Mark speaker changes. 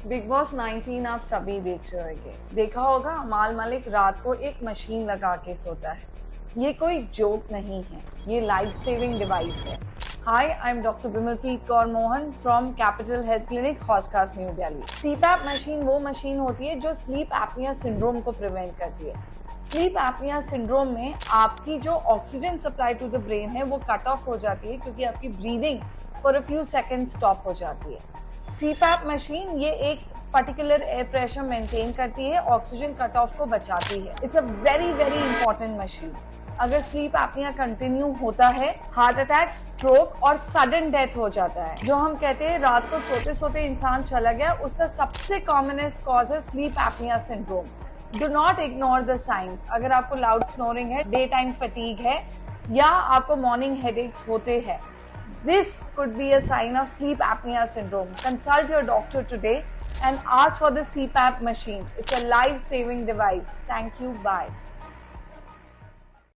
Speaker 1: Big boss 19 आप सभी देख रहे होंगे। देखा होगा अमाल मलिक रात को एक मशीन लगा के सोता है। ये कोई जोक नहीं है, ये लाइफ सेविंग डिवाइस है। Hi, I am doctor Bimalpreet Kaur Mohan from Capital Health Clinic, Hauz Khas, New Delhi. CPAP machine वो मशीन होती है जो स्लीप एपनिया सिंड्रोम को प्रिवेंट करती है। स्लीप एपनिया सिंड्रोम में आपकी जो oxygen supply to the brain है वो कट ऑफ हो जाती है, क्योंकि आपकी breathing for a few second stop हो जाती है। सीपैप मशीन ये एक पर्टिकुलर एयर प्रेशर मेंटेन करती है, ऑक्सीजन कट ऑफ को बचाती है। It's a very very important machine. अगर स्लीप एपनिया कंटिन्यू होता है, हार्ट अटैक, स्ट्रोक और सडन डेथ हो जाता है। जो हम कहते हैं रात को सोते सोते इंसान चला गया, उसका सबसे कॉमनेस्ट कॉज है sleep apnea syndrome. Do not ignore the science. अगर आपको लाउड स्नोरिंग है, डे टाइम फटीग है या आपको मॉर्निंग हेडेक्स होते हैं, this could be a sign of sleep apnea syndrome. Consult your doctor today and ask for the CPAP machine. It's a life-saving device. Thank you. Bye.